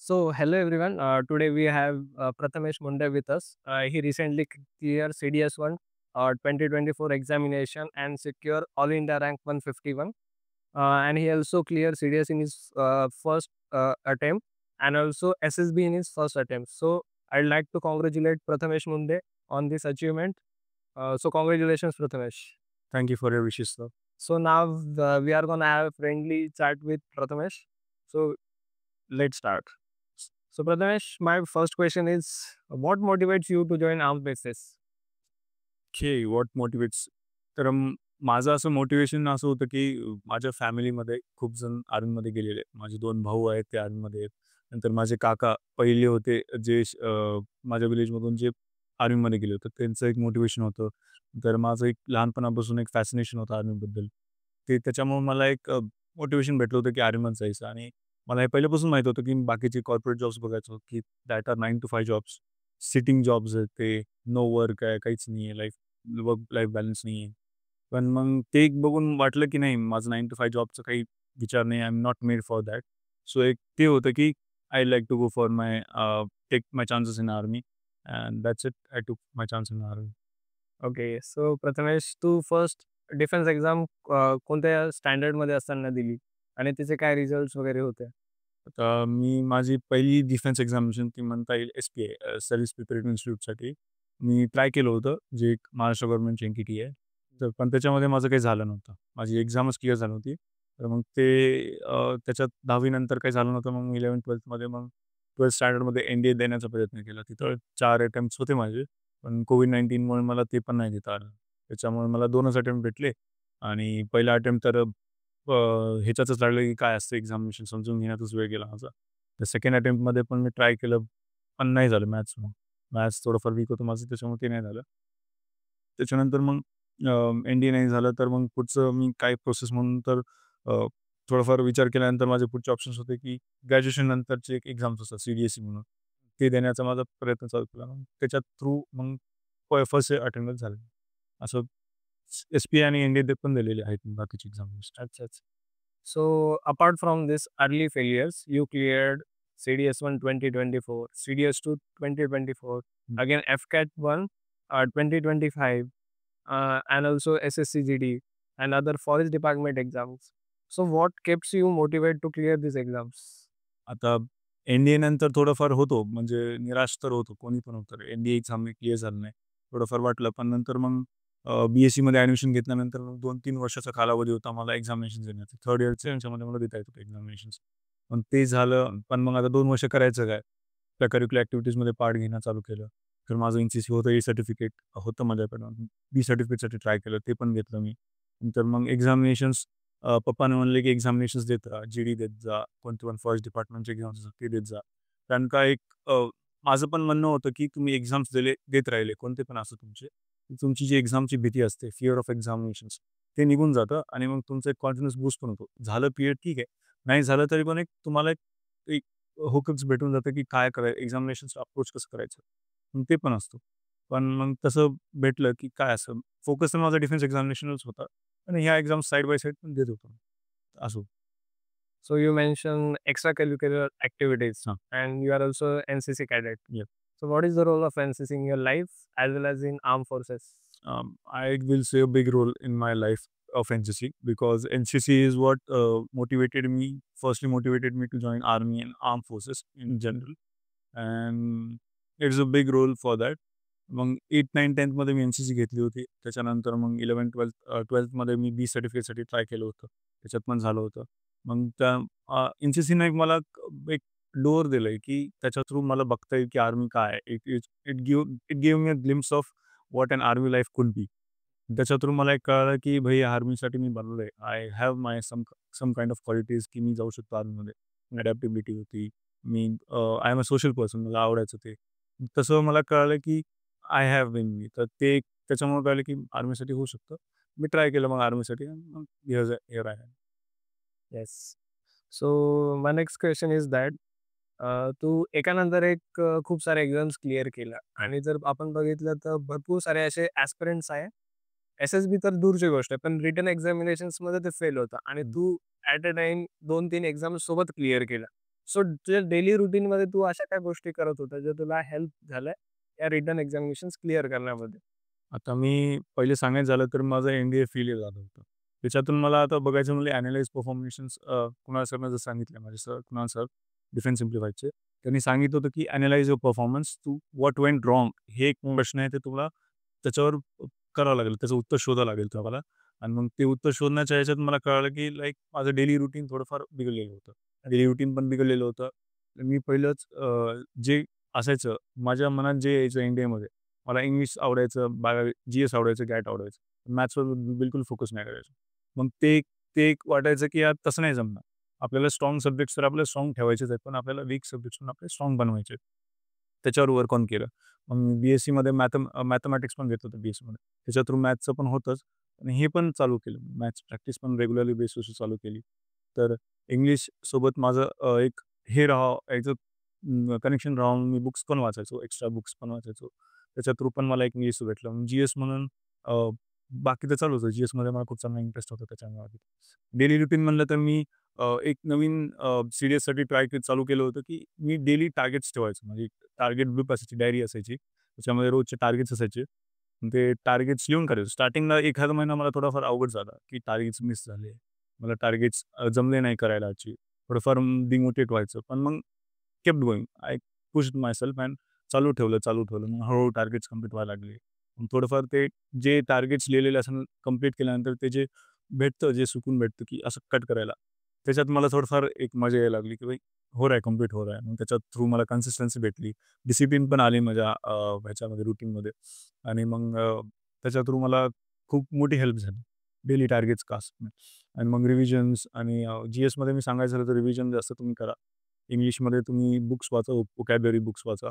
So, hello everyone. Today we have Prathamesh Munde with us. He recently cleared CDS1 2024 examination and secure All India rank 151. And he also cleared CDS in his first attempt and also SSB in his first attempt. So, I'd like to congratulate Prathamesh Munde on this achievement. So, congratulations, Prathamesh. Thank you for your wishes, sir. So, now we are going to have a friendly chat with Prathamesh. So, let's start. So, Prathamesh, my first question is what motivates you to join armed forces? Okay, what motivates? तर माझं असं motivation असं होतं, की माझ्या फॅमिलीमध्ये खूप जण आर्मीमध्ये गेलेले. माझे 2 भाऊ आहेत, ते आर्मीमध्ये आहेत. नंतर माझे काका पहिले होते, जे माझ्या विलेजमधून जे आर्मीमध्ये गेले होते. त्यांचं एक मोटिवेशन होतं. तर माझं एक लहानपणापासून एक फॅसिनेशन होतं आर्मीबद्दल. त्याच्यामुळे मला एक मोटिवेशन भेटलं होतं, की आर्मीमध्ये जायचं आणि मला हे पहिल्यापासून माहीत होतं, की बाकीचे कॉर्पोरेट जॉब्स बघायचो, की that are 9 to 5 jobs. Sitting jobs आहेत ते. नो वर्क आहे, काहीच नाही आहे. वर्क लाईफ बॅलन्स नाही आहे. पण मग ते एक बघून वाटलं, की नाही माझं 9 to 5 जॉबचा काही विचार नाही. I am not made for that. So एक ते होतं, की I like to go for my take my chances in army and that's it. I took my chance in army. Okay. So Prathamesh तू फर्स्ट डिफेन्स एक्झाम कोणत्या स्टँडर्डमध्ये असताना दिली आणि तिचे काय रिझल्ट्स वगैरे होते? आता मी माझी पहिली डिफेन्स एक्झामिनेशन ती म्हणता येईल SPI सर्व्हिस प्रिपेरेटरी इन्स्टिट्यूटसाठी मी ट्राय केलं होतं, जे एक महाराष्ट्र गव्हर्नमेंटची एनटीटी आहे. तर पण त्याच्यामध्ये माझं काही झालं नव्हतं. माझी एक्झामच क्लिअर झाली होती. तर मग त्याच्यात 10वी नंतर काही झालं नव्हतं. मग 11th-12thमध्ये मग 12th स्टँडर्डमध्ये NDA देण्याचा प्रयत्न केला. तिथं 4 अटेम्प्ट्स होते माझे. पण कोविड-19मुळे मला ते पण नाही देता आलं. त्याच्यामुळे मला 2च अटेम्प्ट भेटले आणि पहिला अटेम्प्ट तर ह्याच्यातच लागलं की काय असतं एक्झामिनेशन समजून घेण्यातच वेळ गेला माझा. तर सेकंड अटेम्प्टमध्ये पण मी ट्राय केलं, पण नाही झालं मॅथ्समुळं. मॅथ्स थोडंफार वीक होतं माझं त्याच्यामुळे ते नाही झालं. त्याच्यानंतर मग NDA नाही झालं तर मग पुढचं मी काय प्रोसेस म्हणून तर अ, थोडाफार विचार केल्यानंतर माझे पुढचे ऑप्शन्स होते की ग्रॅज्युएशन नंतरचे एक एक्झाम्स असतात CDSE म्हणून. ते देण्याचा माझा प्रयत्न चालू केला. मग त्याच्यात थ्रू मग फर्स्ट अटेम्प्टच झालं. असं SPI आणि NDA ते पण दिलेले आहेत बाकीचे एक्झाम्स. अच्छा, अच्छा. So, apart from this early failures, you cleared CDS1 2024, CDS2 2024, again FCAT1 2025, and also SSCGD and other forest department exams. So, what keeps you motivated to clear these exams? आता NDA नंतर थोडंफार होतो, म्हणजे निराश तर होतो, कोणी पण होतं. NDA एक्झाम मी क्लिअर झालं नाही. थोडंफार वाटलं, पण नंतर मग BScमध्ये ॲडमिशन घेतल्यानंतर मग 2-3 वर्षाचा कालावधी होता मला एक्झामिनेशन देण्याचा. थर्ड इयरचे ह्याच्यामध्ये मला देता येत होते एक्झामिनेशन्स. पण ते झालं, पण मग आता 2 वर्ष करायचं काय? त्या करिक्युलर ॲक्टिव्हिटीजमध्ये पार्ट घेणं चालू केलं. तर माझं NCC होतं, ए सर्टिफिकेट होतं माझ्याकडं. बी सर्टिफिकेटसाठी ट्राय केलं, ते पण घेतलं मी. नंतर मग एक्झामिनेशन्स पप्पाने म्हणले, की एक्झामिनेशन्स देत राहा, GD देत जा, कोणते पण फॉरेस्ट डिपार्टमेंटचे एक्झाम्स असतात ते देत जा. कारण का एक माझं पण म्हणणं होतं, की तुम्ही एक्झाम्स देत राहिले, कोणते पण असो तुमचे, तुमची जी एक्झामची भीती असते, फिअर ऑफ एक्झामिनेशन्स, ते निघून जातं आणि मग तुमचा एक कॉन्फिडन्स बूस्ट पण होतो. झालं क्लिअर ठीक आहे, नाही झालं तरी पण एक तुम्हाला एक एक हुकच भेटून जातं, की काय करायचं, एक्झामिनेशन्स अप्रोच कसं करायचं. मग ते पण असतं. पण मग तसं भेटलं, की काय असं फोकस तर माझा डिफेन्स एक्झामिनेशनच होता आणि ह्या एक्झाम साइड बाय साइड पण देत होतो. असं. So, you mentioned extracurricular activities हां. and you are also NCC cadet. Yes. So, what is the role of NCC in your life as well as in armed forces? I will say a big role in my life of NCC because NCC is what motivated me, firstly motivated me to join army and armed forces in general. And it's a big role for that. मग 8th, 9th, 10thमध्ये मी NCC घेतली होती. त्याच्यानंतर मग 11th, 12th मी बी सर्टिफिकेटसाठी try केलं होतं. त्याच्यात पण झालं होतं. मग त्या NCCने मला एक डोअर दिलंय, की त्याच्या थ्रू मला बघता येईल, की आर्मी काय आहे? It give me a glimpse of what an army life could be. त्याच्या थ्रू मला एक कळालं, की भाई आर्मीसाठी मी बनलोय. I have my some kind of qualities, की मी जाऊ शकतो आर्मीमध्ये. अडॅप्टिबिलिटी होती. I am a social person मला आवडायचं ते. तसं मला कळालं, की आय हॅव बीन मी. तर ते त्याच्यामुळे कळलं, की आर्मीसाठी होऊ शकतं. मी ट्राय केलं मग आर्मीसाठी मग here I am. Yes. So, my next question is that तू एकानंतर एक खूप सारे एक्झाम्स क्लिअर केल्या आणि जर आपण बघितलं तर भरपूर सारे असे ॲस्पिरंट्स आहे. SSB तर दूरची गोष्ट आहे, पण रिटन एक्झामिनेशन्समध्ये ते फेल होतं आणि तू ॲट अ टाईम 2-3 एक्झाम्स सोबत क्लिअर केल्या. सो तुझ्या डेली रुटीनमध्ये तू अशा काय गोष्टी करत होता, ज्या तुला हेल्प झाल्या या रिटन एक्झामिनेशन्स क्लिअर करण्यामध्ये? आता मी पहिले सांगायचं झालं तर माझं एन-डी-ए फेलियर झालं होतं. त्याच्यातून मला आता बघायचं म्हणजे ॲनलाईज परफॉर्मेशन्स कुणाल सरनं जर सांगितलं माझे सर कुणाल सर डिफेन्स सिम्प्लिफायडचे. त्यांनी सांगितलं होतं की analyse your performance to what went wrong हे एक प्रश्न आहे ते तुला त्याच्यावर करावं लागेल. त्याचं उत्तर शोधावं लागेल तुम्हाला आणि मग ते उत्तर शोधण्याच्या ह्याच्यात मला कळालं की लाईक माझं डेली रुटीन थोडंफार बिघडलेलं होतं. डेली रुटीन पण बिघडलेलं होतं. मी पहिलंच जे असायचं माझ्या मनात जे यायचं एन-डी-एमध्ये मला इंग्लिश आवडायचं, जी-एस आवडायचं, गॅट आवडायचं. मॅथ्सवर बिलकुल फोकस नाही करायचो. मग ते एक वाटायचं की यार तसं नाही जमणार. आपल्याला स्ट्राँग सब्जेक्ट्स तर आपल्याला स्ट्राँग ठेवायचेच आहेत, पण आपल्याला वीक सब्जेक्ट्स पण आपले स्ट्राँग बनवायचे आहेत. त्याच्यावर वर्क ऑन केलं. मग बी-एस-सीमध्ये मॅथेमॅटिक्स पण घेतलं होतं बी-एस-सीमध्ये. त्याच्या थ्रू मॅथ्सचं पण होतंच आणि हे पण चालू केलं. मॅथ्स प्रॅक्टिस पण रेग्युलरली बेसिसवर चालू केली. तर इंग्लिशसोबत माझं एक हे याचं कनेक्शन राहून मी बुक्स पण वाचायचो, एक्स्ट्रा बुक्स पण वाचायचो. त्याच्या थ्रू पण मला एक इंग्लिश भेटलं. मग जी-एस म्हणून अ, बाकी तर चालू होतं. जी-एसमध्ये मला खूप चांगला इंटरेस्ट होता त्याच्यामुळे. डेली रुटीन म्हणलं तर मी एक नवीन सी-डी-एससाठी चालू केलं होतं, की मी डेली टार्गेट्स ठेवायचो. म्हणजे टार्गेट बुक असायची, डायरी असायची. त्याच्यामध्ये रोजचे टार्गेट्स असायचे. ते टार्गेट्स लिहून काढायचो. स्टार्टिंगला एखादा महिना मला थोडाफार अवघड झाला, की टार्गेट्स मिस झाले. मला टार्गेट्स जमले नाही करायला अचीव्ह. थोडंफार डिमोटिव्हेट व्हायचं. पण मग kept going. I pushed myself and चालू ठेवलं. मग हळू टार्गेट्स कंप्लीट व्हायला लागले. मग थोडंफार ते जे टार्गेट्स लिहिलेले असतात कंप्लीट केल्यानंतर ते जे भेटतं, जे सुकून भेटतं, की असं कट करायला. त्याच्यात मला थोडंफार एक मजा यायला लागली, की भाई हो रहा है, कंप्लीट हो रहा है. मग त्याच्या थ्रू मला कन्सिस्टन्सी भेटली. डिसिप्लिन पण आली माझ्या ह्याच्यामध्ये रुटीनमध्ये आणि मग त्याच्या थ्रू मला खूप मोठी हेल्प झाली. डेली टार्गेट्स कास्ट आणि मग रिव्हिजन्स आणि जी-एसमध्ये मी सांगायचं झालं तर रिव्हिजन जास्त तुम्ही करा. इंग्लिशमध्ये तुम्ही बुक्स वाचा, व्होकॅब्युलरी बुक्स वाचा.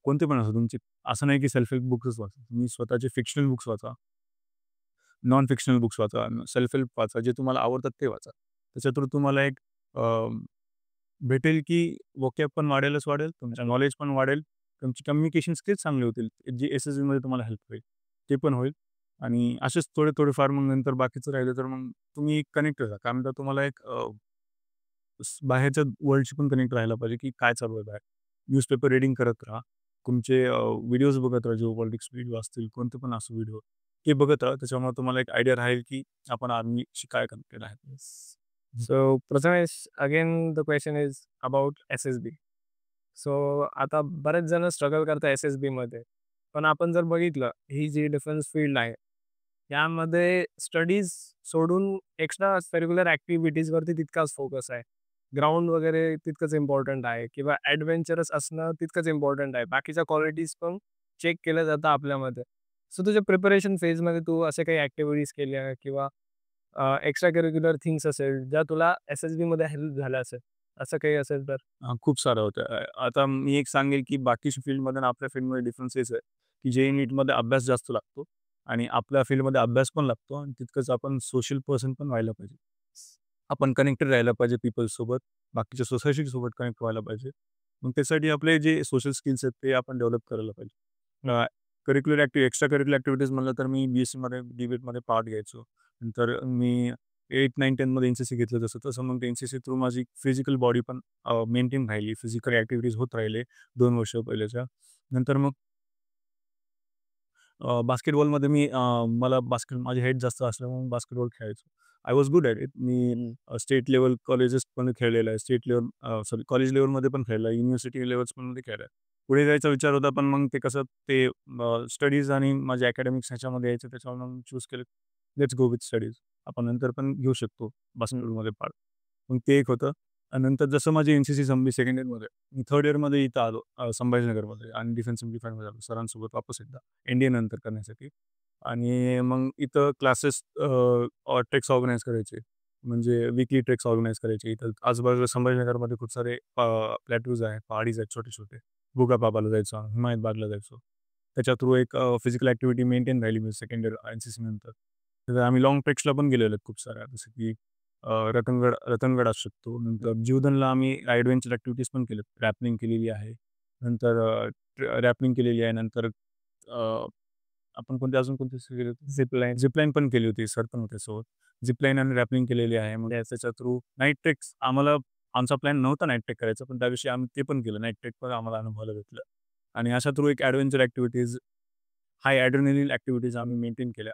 कोणते पण असो तुमचे असं नाही की सेल्फ हेल्प बुक्सच वाचा. तुम्ही स्वतःचे फिक्शनल बुक्स वाचा, नॉन फिक्शनल बुक्स वाचा, सेल्फ हेल्प वाचा, जे तुम्हाला आवडतात ते वाचा. त्याच्या थ्रू तुम्हाला एक अ, भेटेल की वोकॅब पण वाढेल, तुमचं नॉलेज पण वाढेल, तुमची कम्युनिकेशन स्किल्स चांगले होतील. जे एस-एस-बीमध्ये तुम्हाला हेल्प होईल. ते पण होईल आणि असेच थोडे-थोडे फार मग नंतर बाकीचं राहिलं तर मग तुम्ही कनेक्ट राहा. कारण का तुम्हाला एक बाहेरच्या वर्ल्डशी पण कनेक्ट राहायला पाहिजे, की काय चालू आहे बाहेर. न्यूजपेपर रीडिंग करत राहा. तुमचे व्हिडिओज बघत राहा, जिओ पॉलिटिक्स व्हिडिओ असतील, कोणते पण असो व्हिडिओ, ते बघत राहा. त्याच्यामुळे तुम्हाला एक आयडिया राहील, की आपण आर्मीशी काय कनेक्टेड आहे. So Prathamesh, again the question is about SSB. So आता बरेच जण स्ट्रगल करतात एस-एस-बीमध्ये. पण आपण जर बघितलं, ही जी डिफेन्स फील्ड आहे, यामध्ये स्टडीज सोडून एक्स्ट्रा करिक्युलर ॲक्टिव्हिटीजवरती तितकाच फोकस आहे. ग्राउंड वगैरे तितकंच इम्पॉर्टंट आहे किंवा ॲडव्हेंचरस असणं तितकंच इम्पॉर्टंट आहे. बाकीच्या क्वालिटीज पण चेक केल्या जातात आपल्यामध्ये. सो तुझ्या प्रिपरेशन फेजमध्ये तू अशा काही ॲक्टिव्हिटीज केल्या किंवा एक्स्ट्रा करिक्युलर थिंग्स असेल, ज्या तुला एस-एस-बीमध्ये हेल्प झाल्या असेल, असं काही असेल तर? खूप सारं होतं. आता मी एक सांगेल, की बाकीच्या फील्डमध्ये आणि आपल्या फील्डमध्ये डिफरन्स हेच आहे, की जे-ई-नीटमध्ये अभ्यास जास्त लागतो आणि आपल्या फील्डमध्ये अभ्यास पण लागतो आणि तितकंच आपण सोशल पर्सन पण व्हायला पाहिजे. आपण कनेक्टेड राहायला पाहिजे पीपल्ससोबत, बाकीच्या सोसायटीसोबत कनेक्ट व्हायला पाहिजे. मग त्यासाठी आपले जे सोशल स्किल्स आहेत ते आपण डेव्हलप करायला पाहिजे. एक्स्ट्रा करिक्युलर ॲक्टिव्हिटीज म्हणलं तर मी बी-एस-सीमध्ये डिबेटमध्ये पार्ट घ्यायचो. नंतर मी 8, 9, 10 मध्ये एन-सी-सी घेतलं जसं, तसं मग एन-सी-सी थ्रू माझी फिजिकल बॉडी पण मेंटेन राहिली. फिजिकल ॲक्टिव्हिटीज होत राहिले 2 वर्ष पहिल्याच्या. नंतर मग बास्केटबॉलमध्ये मला माझी हाईट जास्त असल्यामुळे बास्केटबॉल खेळायचो. I was good at it. Me state level colleges पण खेळलेलं आहे. सॉरी कॉलेज लेव्हलमध्ये पण खेळला आहे. युनिव्हर्सिटी लेव्हल्समध्ये खेळला आहे. पुढे जायचा विचार होता, पण मग ते कसं ते स्टडीज आणि माझे अकॅडमिक्स ह्याच्यामध्ये यायचे. त्याच्यामुळे मग चूज केलं, लेट्स गो विथ स्टडीज. आपण नंतर पण घेऊ शकतो बास्केटबॉलमध्ये पार्ट. मग ते एक होतं आणि नंतर जसं माझी एन-सी-सी संपली सेकंड इयरमध्ये, मी थर्ड इयरमध्ये इथं आलो संभाजीनगरमध्ये आणि डिफेन्स सिम्प्लिफायडमध्ये आलो सरांसोबत वापस एकदा. एन-डी-ए नंतर करण्यासाठी आणि मग इथं क्लासेस ट्रेक्स ऑर्गनाइज करायचे. म्हणजे वीकली ट्रेक्स ऑर्गनाइज करायचे. इथं आजूबाजूला संभाजीनगरमध्ये खूप सारे प्लॅटूज आहेत, पहाडीज आहेत छोटे-छोटे. गोगापाबाला जायचो, हिमायतबागला जायचो. त्याच्या थ्रू एक फिजिकल ॲक्टिव्हिटी मेंटेन राहिली मी सेकंड इयर एन-सी-सी नंतर. तर आम्ही लाँग ट्रेक्सला पण गेलेलो आहेत खूप साऱ्या. जसं की रतनगड असू शकतो. नंतर जीवधनला आम्ही ॲडव्हेंचर ॲक्टिव्हिटीज पण केल्यात. रॅपलिंग केलेली आहे. नंतर रॅपलिंग केलेली आहे. नंतर आपण अजून कोणते केले होते? झिपलाईन पण केली होती. सर पण होते सोबत. झिपलाईन आणि रॅपलिंग केलेली आहे. मग त्याच्या थ्रू नाईट ट्रेक्स आम्हाला आमचा प्लॅन नव्हता नाईट ट्रेक करायचा, पण त्याविषयी आम्ही ते पण केलं. नाईट ट्रेक पण आम्हाला अनुभवायला भेटलं. आणि अशा थ्रू एक ॲडव्हेंचर ॲक्टिव्हिटीज, हाय ॲड्रेनलिन ॲक्टिव्हिटीज आम्ही मेंटेन केल्या.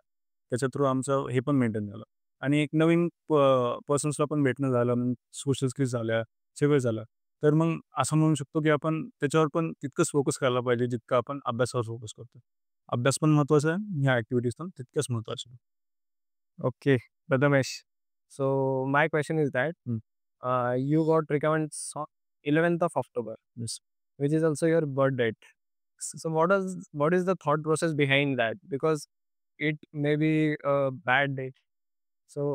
त्याच्या थ्रू आमचं हे पण मेंटेन झालं. आणि एक नवीन पर्सन्सला पण भेटणं झालं, मग सोशल स्किल्स झाल्या, सगळं झालं. तर मग असं म्हणू शकतो, की आपण त्याच्यावर पण तितकंच फोकस करायला पाहिजे, जितकं आपण अभ्यासावर फोकस करतो. अभ्यास पण महत्त्वाचा आहे, ह्या ॲक्टिव्हिटीज पण तितक्याच महत्त्वाच्या आहेत. Okay, Prathamesh. So my question is that हं. you got recommended on 11th of October, yes. which is also your birth date. So what is the thought process behind that? Because it may be a bad date. So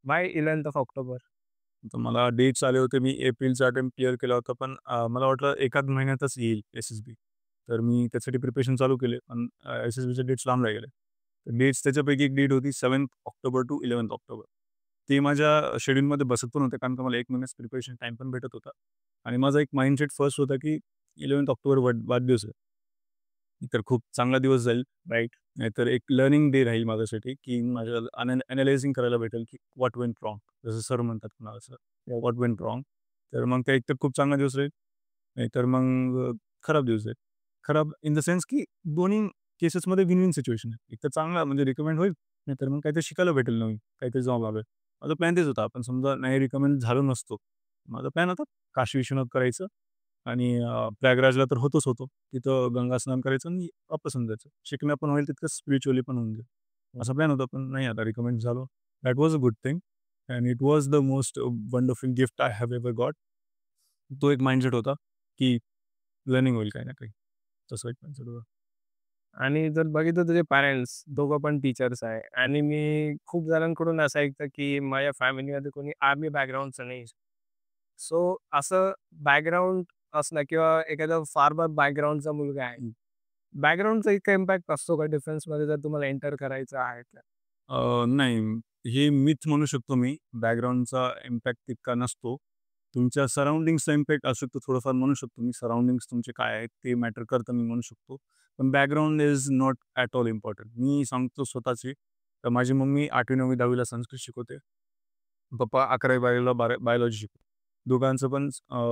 why 11th of October? तर मला dates आले होते. मी एप्रिलचा attempt clear केला होता. पण मला वाटलं एकाच महिन्यातच येईल एस-एस-बी. तर मी त्यासाठी प्रिपरेशन चालू केले. पण एस-एस-बीचे डेट्स लांब राहिले. तर डेट्स त्याच्यापैकी एक डेट होती 7th October to 11th October. ते माझ्या शेड्यूलमध्ये बसत पण होते, कारण का मला 1 महिन्याचा प्रिपरेशन टाईम पण भेटत होता. आणि माझा एक माइंडसेट फर्स्ट होता, की 11th ऑक्टोबर वाढदिवस आहे. तर खूप चांगला दिवस जाईल, राईट. नाहीतर एक लर्निंग डे राहील माझ्यासाठी, की माझ्या अॅनलायझिंग करायला भेटेल, की व्हॉट वेंट रॉंग. जसं सर म्हणतात पुन्हा असं, व्हॉट वेंट रॉंग. तर मग ते एकतर खूप चांगला दिवस राहील, नाहीतर मग खराब दिवस जाईल. खराब इन द सेन्स, की दोन्ही केसेसमध्ये विन-विन सिच्युएशन आहे. एक तर चांगला म्हणजे रिकमेंड होईल, नाहीतर मग काहीतरी शिकायला भेटेल नवीन, काहीतरी जॉब लागेल. माझा प्लॅन तेच होता. आपण समजा नाही रिकमेंड झालो नसतो. माझा प्लॅन होता काशी विश्वनाथ करायचं आणि प्रयागराजला तर होतो. तिथं गंगा स्नान करायचं आणि वापस येऊन जायचं. शिकणं पण होईल तितकं स्पिरिच्युअली पण होऊन जाईल. असा प्लॅन होता, पण नाही आता रिकमेंड झालो. That was a good thing and it was the most wonderful gift I have ever got. तो एक माइंडसेट होता, की लर्निंग होईल काही ना काही. तसं एक माइंडसेट होता. आणि जर बघितलं तुझे पॅरेंट्स दोघं पण टीचर्स आहे आणि मी खूप जणांकडून असं ऐकतं, की माझ्या फॅमिलीमध्ये कोणी आर्मी बॅकग्राऊंडचं नाही. सो असं बॅकग्राऊंड असणं किंवा एखादा फार्मर बॅकग्राऊंडचा मुलगा आहे. बॅकग्राऊंडचा इतका इम्पॅक्ट असतो का डिफेन्समध्ये जर तुम्हाला एंटर करायचं आहे तर? नाही, हे मीच म्हणू शकतो मी. बॅकग्राऊंडचा इम्पॅक्ट तितका नसतो. तुमच्या सराउंडिंग्सचा इम्पॅक्ट असू शकतो थोडंफार म्हणू शकतो मी. सराउंडिंग्स तुमचे काय आहेत ते मॅटर करतं मी म्हणू शकतो. पण background is not at all important. मी सांगतो स्वतःची, तर माझी मम्मी 8वी 9वी 10वी ला संस्कृत शिकवते. पप्पा 11वी 12वी बायोलॉजी शिकवते. दोघांचं पण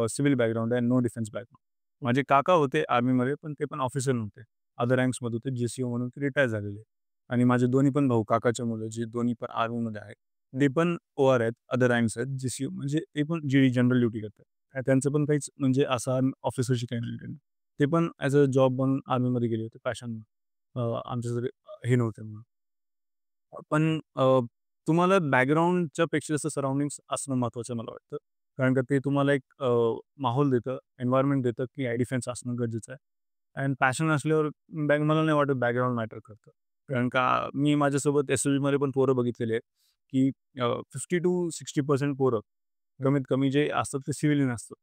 सिव्हिल बॅकग्राऊंड आहे, नो डिफेन्स बॅकग्राऊंड. माझे काका होते आर्मीमध्ये, पण ते पण ऑफिसर नव्हते. अदर रँक्समध्ये होते. जे-सी-ओ म्हणून ते रिटायर झालेले. आणि माझे दोन्ही पण भाऊ, काकाचे मुलं, जे दोन्ही पण आर्मीमध्ये आहेत. ते पण ओ-आर आहेत, अदर रँक्स आहेत. जे-सी-ओ म्हणजे ते पण जी जनरल ड्युटी करतात. त्यांचं पण काहीच म्हणजे असा ऑफिसरशी काही रिलेटेड नाही. ते पण ॲज अ जॉब म्हणून आर्मीमध्ये गेले होते पॅशन आमच्यासाठी हे नव्हते म्हणून. पण तुम्हाला बॅकग्राऊंडच्या पेक्षा जास्त सराउंडिंग्स असणं महत्त्वाचं मला वाटतं. कारण का ते तुम्हाला एक माहोल देतं, एन्व्हायर्नमेंट देतं, की डिफेन्स असणं गरजेचं आहे. अँड पॅशन असल्यावर मला नाही वाटत बॅकग्राऊंड मॅटर करतं. कारण का मी माझ्यासोबत एस-एस-बीमध्ये पण पोरं बघितलेली आहेत, की 50% to 60% पोरं कमीत कमी जे असतात ते सिव्हिलियन असतात.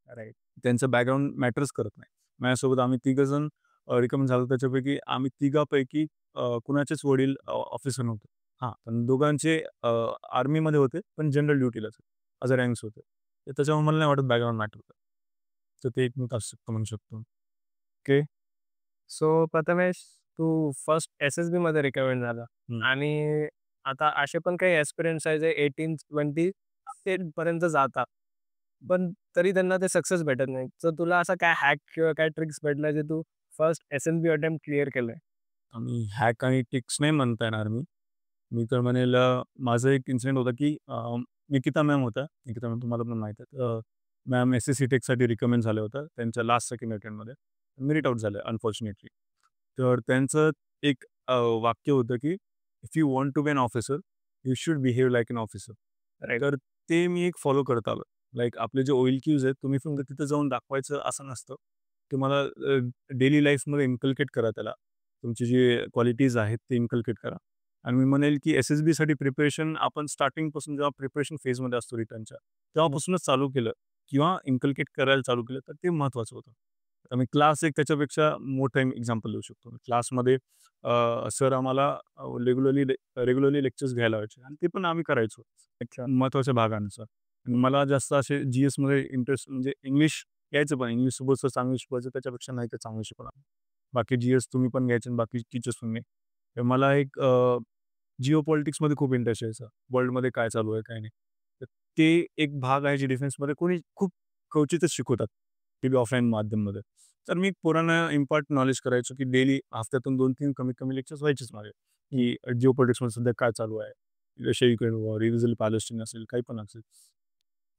राईट. त्यांचं बॅकग्राऊंड मॅटरच करत नाही. माझ्यासोबत आम्ही तिघंजण रिकमेंड झालो. त्याच्यापैकी आम्ही तिघापैकी कुणाचेच वडील ऑफिसर नव्हते. हां, पण दोघांचे आर्मीमध्ये होते, पण जनरल ड्युटीलाच ॲज अ रँक्स होते. तर त्याच्यामुळे मला नाही वाटत बॅकग्राऊंड मॅटर करतं. तर ते एक मत असू शकतं म्हणू शकतो. ओके. सो प्रथमेश, तू फर्स्ट एस-एस-बीमध्ये रिकमेंड झाला हं. आणि आता असे पण काही ॲस्पिरंट्स आहेत जे 18-20 ते पर्यंत जातात. पण तरी त्यांना ते सक्सेस भेटत नाही. तर तुला असा काय हॅक किंवा काय ट्रिक्स भेटल्या जे तू फर्स्ट एस-एस-बी अटेम्प्ट क्लिअर केलंय? आणि हॅक आणि टिक्स नाही म्हणता येणार मी. मी तर म्हणेल माझा एक इन्सिडेंट होता, की निकिता मॅम होत्या. निकिता मॅम तुम्हाला पण माहीत आहेत. मॅम एस-एस-सी टेकसाठी रिकमेंड झाल्या होत्या. त्यांच्या लास्ट सेकंड अटेम्प्टमध्ये. मेरिट आउट झाल्या अनफॉर्च्युनेटली. तर त्यांचं एक वाक्य होतं, की "if you want to be an officer, you should behave like an officer." Right. तर ते मी एक फॉलो करत आलोय. लाइक आपले जे OLQs आहेत, तुम्ही फक्त तिथं जाऊन दाखवायचं असं नसतं. तुम्हाला डेली लाईफमध्ये इन्कल्केट करा त्याला. तुमची जी क्वालिटीज आहेत ते इन्कल्केट करा. आणि मी म्हणेल की एस-एस-बीसाठी प्रिपरेशन आपण स्टार्टिंगपासून जेव्हा प्रिपरेशन फेजमध्ये असतो रिटर्नच्या, तेव्हापासूनच चालू केलं किंवा इन्कल्केट करायला चालू केलं, तर ते महत्त्वाचं होतं. आम्ही क्लास एक त्याच्यापेक्षा मोठं एक्झाम्पल देऊ शकतो. क्लासमध्ये सर आम्हाला रेग्युलरली लेक्चर्स घ्यायला लावायचे आणि ते पण आम्ही करायचो. अच्छा. महत्त्वाच्या भागानुसार. आणि मला जास्त असे जी-एसमध्ये इंटरेस्ट म्हणजे इंग्लिश यायचं, पण इंग्लिशसोबत चांगलं शिकवायचं त्याच्यापेक्षा नाही तर चांगलं शिकवणार. बाकी जी-एस तुम्ही पण घ्यायचे आणि बाकी टीचर्स पण नाही. तर मला एक जिओ पॉलिटिक्समध्ये खूप इंटरेस्ट यायचा. वर्ल्डमध्ये काय चालू आहे, काय नाही. तर ते एक भाग आहे जे डिफेन्समध्ये कोणी खूप क्वचितच शिकवतात, ते बी ऑफलाईन माध्यममध्ये. तर मी पोरांना इम्पार्ट नॉलेज करायचो, की डेली हफ्त्यातून 2-3 कमीत कमी लेक्चर्स व्हायचेच माझे, की जिओपॉलिटिक्समध्ये सध्या काय चालू आहे? Russia Ukraine war, Israel Palestine असेल, काही पण असेल.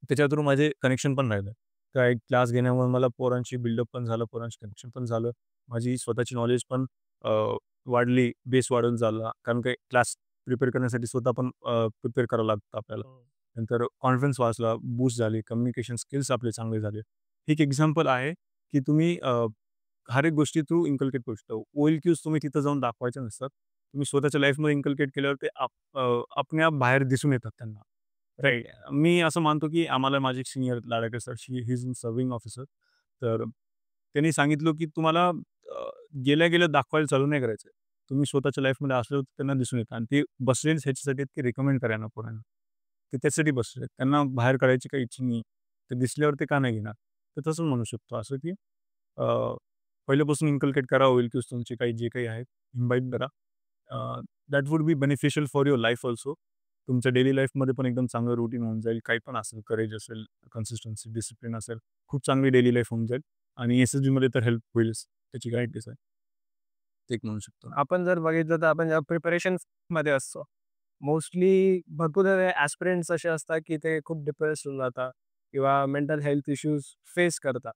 त्याच्या थ्रू माझे कनेक्शन पण राहिलं. काय क्लास घेण्यामुळे मला पोरांची बिल्डअप पण झालं, पोरांशी कनेक्शन पण झालं. माझी स्वतःची नॉलेज पण अ, वाढली, बेस वाढून झाला. कारण काही क्लास प्रिपेअर करण्यासाठी स्वतः पण प्रिपेअर करावं लागतं आपल्याला. हो. नंतर कॉन्फिडन्स वाचला, बूस्ट झाली, कम्युनिकेशन स्किल्स आपले चांगले झाले. हे एक एक्झाम्पल आहे, की तुम्ही हर एक गोष्टी थ्रू इन्कल्केट करू शकता. OLQs तुम्ही तिथं जाऊन दाखवायचे नसतात. तुम्ही स्वतःच्या लाईफमध्ये इन्कल्केट केल्यावर ते आपल्या बाहेर दिसून येतात त्यांना. राइट. मी असं मानतो, की आम्हाला माझे senior Ladake sir, he is in serving officer. तर त्यांनी सांगितलं, की तुम्हाला गेल्या-गेल्या दाखवायला चालू नाही करायचं. तुम्ही स्वतःच्या लाईफमध्ये असल्यावर त्यांना दिसून येतं आणि ते बसलेच ह्याच्यासाठी आहेत, की रिकमेंड करा ना पोरांना. ते त्याच्यासाठी बसलेत. त्यांना बाहेर काढायची काही इच्छा नाही. ते दिसल्यावर ते का नाही घेणार? तर तसं म्हणू शकतो असं, की अ, पहिल्यापासून इन्कल्केट करा OLQs तुमचे काही जे काही आहेत, इन्व्हाईट करा. That would be beneficial for your life also. तुमच्या डेली लाईफमध्ये पण एकदम चांगलं रुटीन होऊन जाईल. काही पण असेल, करेज असेल, कन्सिस्टन्सी, डिसिप्लिन असेल, खूप चांगली डेली लाईफ होऊन जाईल आणि एस-एस-बीमध्ये तर हेल्प होईलच. त्याची गॅरंटीच आहे. ते एक म्हणू शकतो. आपण जर बघितलं तर आपण जेव्हा प्रिपरेशन्समध्ये असतो, मोस्टली भरपूर सारे ॲस्पिरंट्स असे असतात, की ते खूप डिप्रेस्ड होऊन जातात किंवा मेंटल हेल्थ इश्यूज फेस करतात.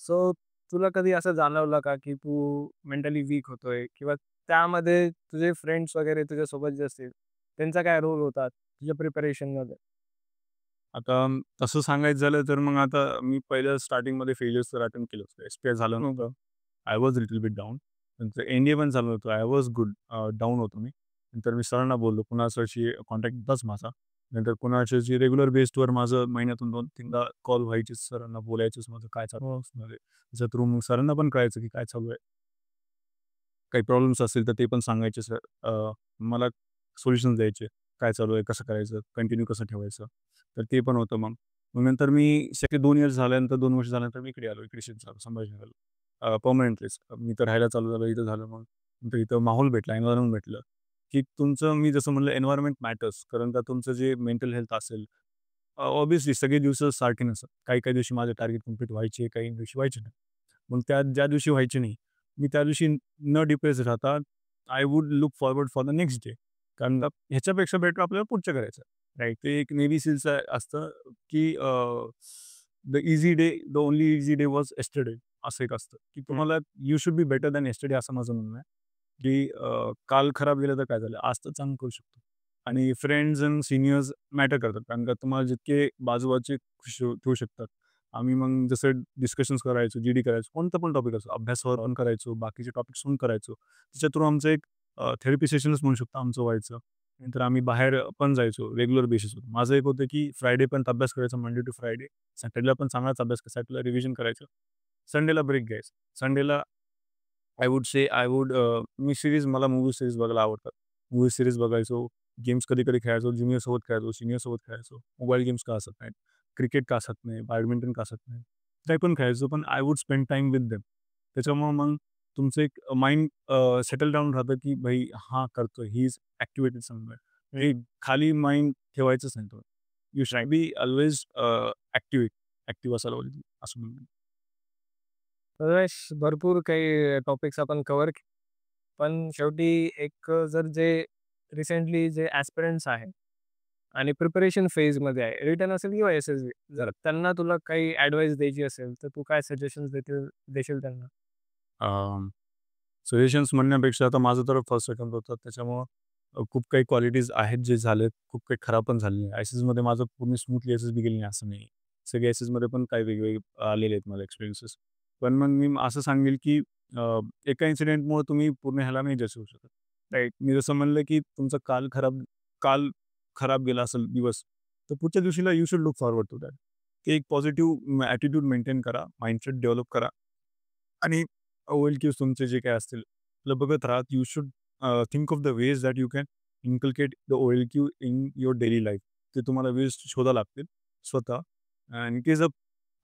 सो तुला कधी असं जाणवलं का, की तू मेंटली वीक होतोय किंवा त्यामध्ये तुझे फ्रेंड्स वगैरे तुझ्यासोबत जे असतील, त्यांचा काय रोल होता तुझ्या प्रिपरेशनमध्ये? आता तसं सांगायचं झालं तर मग आता मी पहिलं स्टार्टिंगमध्ये फेल्युअर्स तर अटेम्प्ट केलं होतं. एस-पी-आय झालं हं. नव्हतं. I was little bit down. नंतर एन-डी-ए पण झालं होतं. I was good. डाऊन होतो मी. नंतर मी सरांना बोललो. कुणाल सरशी कॉन्टॅक्ट होताच माझा. नंतर कुणाल सरशी रेग्युलर बेसवर माझं महिन्यातून 2-3दा कॉल व्हायचेच. सरांना बोलायचंच माझं काय चालू आहे हो. ऑफिसमध्ये. त्याच्या थ्रू मग सरांना पण कळायचं की काय चालू आहे. काही प्रॉब्लेम्स असतील तर ते पण सांगायचे सर. मला सोल्युशन्स द्यायचे. काय चालू आहे, कसं करायचं, कंटिन्यू कसं ठेवायचं. तर ते पण होतं मग. मग नंतर मी 2 इयर्स झाल्यानंतर 2 वर्ष झाल्यानंतर मी इकडे आलो. इकडे शिफ्ट झालो संभाजीनगरला. पर्मनंटलीच. मी तर राहायला चालू झालो, इथं झालं मग. नंतर इथं माहोल भेटला, एन्व्हायर्नमेंट भेटलं, की तुमचं मी जसं म्हणलं एन्व्हायर्नमेंट मॅटर्स. कारण का तुमचं जे मेंटल हेल्थ असेल, ऑब्व्हियसली सगळे दिवस सारखे नसतात. काही-काही दिवशी माझे टार्गेट कंप्लीट व्हायचे, काही दिवशी व्हायचे नाही. मग त्या ज्या दिवशी व्हायचे नाही, मी त्या दिवशी न डिप्रेस राहता I would look forward for the next day. कारण का ह्याच्यापेक्षा बेटर आपल्याला पुढचं करायचं. राइट. ते एक नेव्ही सीलचं असतं, की the easy day, the only easy day was yesterday असं एक असतं, की हं. तुम्हाला you should be better than yesterday असं माझं म्हणणं आहे, की काल खराब गेलं तर काय झालं, आज तर चांगलं करू शकतो. आणि फ्रेंड्स अँड सीनियर्स मॅटर करतात. कारण का तुम्हाला जितके बाजूचे खुश ठेवू शकतात. आम्ही मग जसं डिस्कशन्स करायचो, जी-डी करायचो, कोणता पण टॉपिक असो, अभ्यासावर पण करायचो, बाकीचे टॉपिक्स पण करायचो. त्याच्या थ्रू आमचं एक थेरपी सेशनच म्हणू शकतो आमचं व्हायचं. नंतर आम्ही बाहेर पण जायचो रेग्युलर बेसिसवर. माझं एक होतं, की फ्रायडे पण अभ्यास करायचा मंडे टू फ्रायडे. सॅटर्डेला पण चांगलाच अभ्यास करायचा, सॅटर्डेला रिव्हिजन करायचं. संडेला ब्रेक घ्यायचा. संडेला आय वुड मी सीरीज मला मूव्ही सीरीज बघायला आवडतात. मूव्ही सीरीज बघायचो, गेम्स कधी-कधी खेळायचो, ज्युनियरसोबत खेळायचो, सीनियरसोबत खेळायचो. मोबाईल गेम्स का असत नाहीत, क्रिकेट का असत नाही, बॅडमिंटन का असत नाही. ते पण खेळायचो, पण I would spend time with them. त्याच्यामुळं मग तुमचं एक माइंड सेटल डाउन राहतं, की भाई हां, करतोय. He is activated somewhere. हे खाली माइंड ठेवायचंच नाही तुम्ही. You should be always active असायला पाहिजे असं म्हणणं. तर भरपूर काही टॉपिक्स आपण कव्हर केले. पण शेवटी एक जर जे रिसेंटली जे ॲस्पिरंट्स आहेत आणि प्रिपरेशन फेजमध्ये आहे, रिटर्न असेल किंवा एस-एस-बी, जर त्यांना तुला काही ॲडवाईस द्यायची असेल, तर तू काय सजेशन्स देशील त्यांना? सजेशन्स म्हणण्यापेक्षा आता माझं तर फर्स्ट अटेम्प्ट होतं. त्याच्यामुळं खूप काही क्वालिटीज आहेत जे झालेत, खूप काही खराब पण झालेले आहे. एस-एसमध्ये माझं पूर्ण स्मूथली एस-एस-बी गेली नाही असं नाही. सगळे एस-एसमध्ये पण काही वेगवेगळे आलेले आहेत मला एक्सपिरियन्सेस. पण मग मी असं सांगेल, की एका इन्सिडेंटमुळे तुम्ही पूर्ण ह्याला नाही जज होऊ शकत. राइट. मी जसं म्हणलं, की तुमचा काल खराब गेला असेल दिवस, तर पुढच्या दिवशीला you should look forward to that. की एक पॉझिटिव्ह ॲटिट्यूड मेंटेन करा, माइंडसेट डेव्हलप करा आणि OLQs तुमचे जे काही असतील, आपलं बघत राहा. You should think of the ways that you can inculcate the OLQ in your daily life. ते तुम्हाला वेज शोधावे लागतील स्वतः. And it is a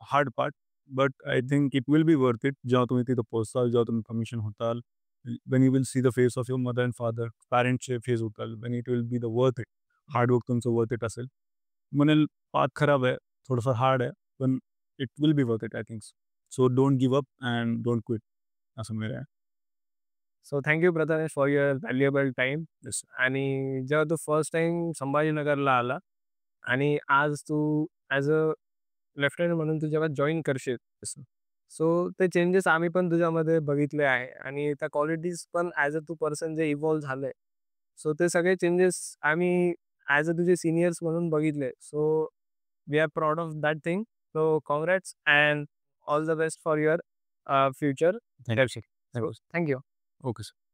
hard part, but I think it will be worth it. जेव्हा तुम्ही तिथं पोहोचताल, जेव्हा तुम्ही कमिशन होताल, when you will see the face of your mother and father, पॅरेंट्सचे फेस होताल, when it will be the worth it. Hard work तुमचं वर्थ इट असेल. म्हणेल पाथ खराब आहे, थोडंफार हार्ड आहे, पण it will be worth it I think. So don't give up and don't quit असं मेरा आहे. So thank you Prathamesh for your valuable time. Yes. आणि जेव्हा तू फर्स्ट टाईम संभाजीनगरला आला आणि आज तू ॲज अ लेफ्टनंट म्हणून तू जेव्हा जॉइन करशील, सो ते चेंजेस आम्ही पण तुझ्यामध्ये बघितले आहे आणि त्या क्वालिटीज पण ॲज अ तू पर्सन जे इव्हॉल्व झालंय, सो ते सगळे चेंजेस आम्ही ॲज अ तुझे सीनियर्स म्हणून बघितले. So we are proud of that thing. So congrats and all the best for your future. Thank thank you. Okay sir.